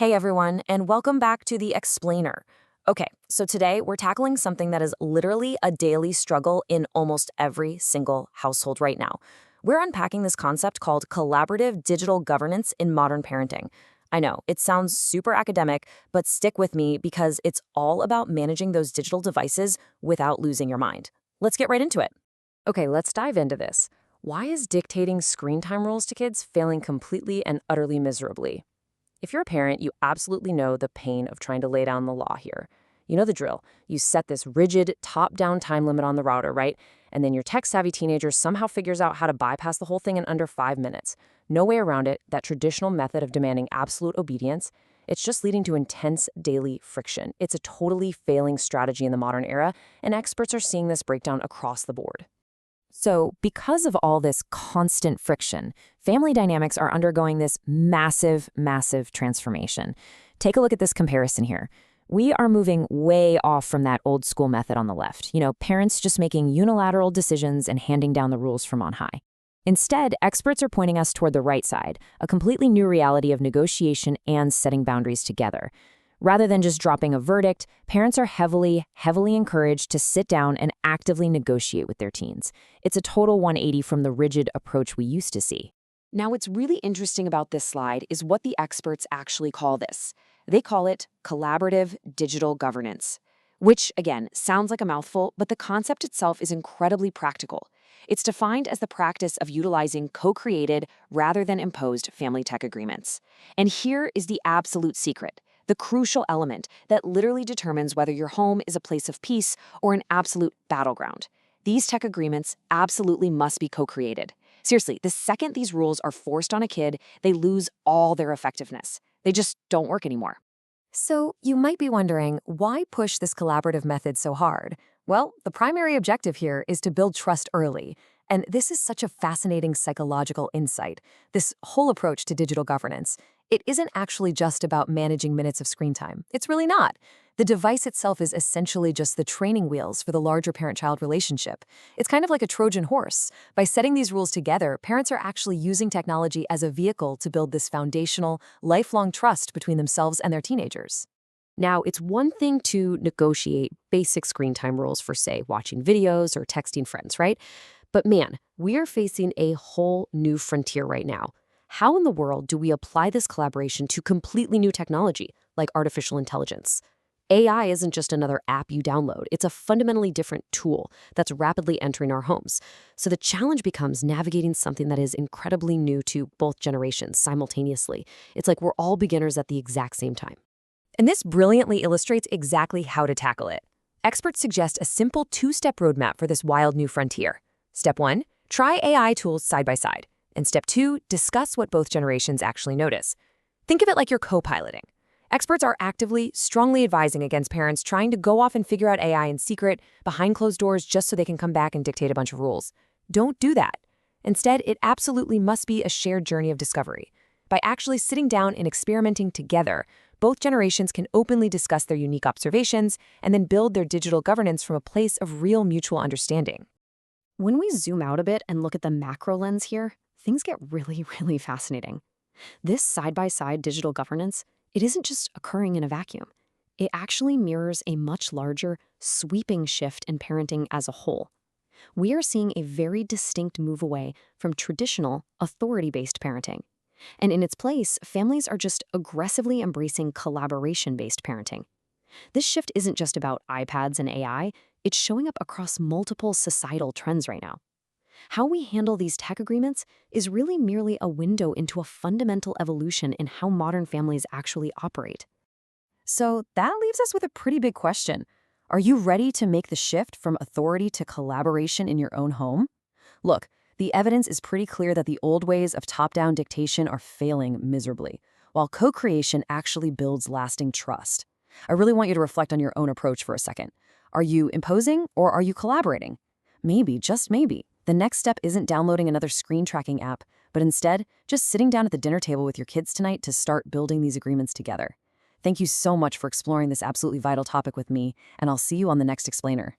Hey everyone, and welcome back to The Explainer. Okay, so today we're tackling something that is literally a daily struggle in almost every single household right now. We're unpacking this concept called collaborative digital governance in modern parenting. I know, it sounds super academic, but stick with me because it's all about managing those digital devices without losing your mind. Let's get right into it. Okay, let's dive into this. Why is dictating screen time rules to kids failing completely and utterly miserably? If you're a parent, you absolutely know the pain of trying to lay down the law here. You know the drill. You set this rigid, top-down time limit on the router, right? And then your tech-savvy teenager somehow figures out how to bypass the whole thing in under 5 minutes. No way around it, that traditional method of demanding absolute obedience, it's just leading to intense daily friction. It's a totally failing strategy in the modern era, and experts are seeing this breakdown across the board. So, because of all this constant friction, family dynamics are undergoing this massive transformation. Take a look at this comparison here. We are moving way off from that old school method on the left. Parents just making unilateral decisions and handing down the rules from on high. Instead, experts are pointing us toward the right side, a completely new reality of negotiation and setting boundaries together. Rather than just dropping a verdict, parents are heavily encouraged to sit down and actively negotiate with their teens. It's a total 180 from the rigid approach we used to see. Now, what's really interesting about this slide is what the experts actually call this. They call it collaborative digital governance, which, again, sounds like a mouthful, but the concept itself is incredibly practical. It's defined as the practice of utilizing co-created rather than imposed family tech agreements. And here is the absolute secret. The crucial element that literally determines whether your home is a place of peace or an absolute battleground. These tech agreements absolutely must be co-created. Seriously, the second these rules are forced on a kid, they lose all their effectiveness. They just don't work anymore. So you might be wondering, why push this collaborative method so hard? Well, the primary objective here is to build trust early. And this is such a fascinating psychological insight, this whole approach to digital governance. It isn't actually just about managing minutes of screen time. It's really not. The device itself is essentially just the training wheels for the larger parent-child relationship. It's kind of like a Trojan horse. By setting these rules together, parents are actually using technology as a vehicle to build this foundational, lifelong trust between themselves and their teenagers. Now, it's one thing to negotiate basic screen time rules for, say, watching videos or texting friends, right? But man, we are facing a whole new frontier right now. How in the world do we apply this collaboration to completely new technology, like artificial intelligence? AI isn't just another app you download. It's a fundamentally different tool that's rapidly entering our homes. So the challenge becomes navigating something that is incredibly new to both generations simultaneously. It's like we're all beginners at the exact same time. And this brilliantly illustrates exactly how to tackle it. Experts suggest a simple two-step roadmap for this wild new frontier. Step 1, try AI tools side by side. And step 2, discuss what both generations actually notice. Think of it like you're co-piloting. Experts are actively, strongly advising against parents trying to go off and figure out AI in secret, behind closed doors, just so they can come back and dictate a bunch of rules. Don't do that. Instead, it absolutely must be a shared journey of discovery. By actually sitting down and experimenting together, both generations can openly discuss their unique observations and then build their digital governance from a place of real mutual understanding. When we zoom out a bit and look at the macro lens here, things get really fascinating. This side-by-side digital governance, it isn't just occurring in a vacuum. It actually mirrors a much larger, sweeping shift in parenting as a whole. We are seeing a very distinct move away from traditional, authority-based parenting. And in its place, families are just aggressively embracing collaboration-based parenting. This shift isn't just about iPads and AI, it's showing up across multiple societal trends right now. How we handle these tech agreements is really merely a window into a fundamental evolution in how modern families actually operate. So that leaves us with a pretty big question. Are you ready to make the shift from authority to collaboration in your own home? Look, the evidence is pretty clear that the old ways of top-down dictation are failing miserably, while co-creation actually builds lasting trust. I really want you to reflect on your own approach for a second. Are you imposing or are you collaborating? Maybe, just maybe, the next step isn't downloading another screen tracking app, but instead just sitting down at the dinner table with your kids tonight to start building these agreements together. Thank you so much for exploring this absolutely vital topic with me, and I'll see you on the next explainer.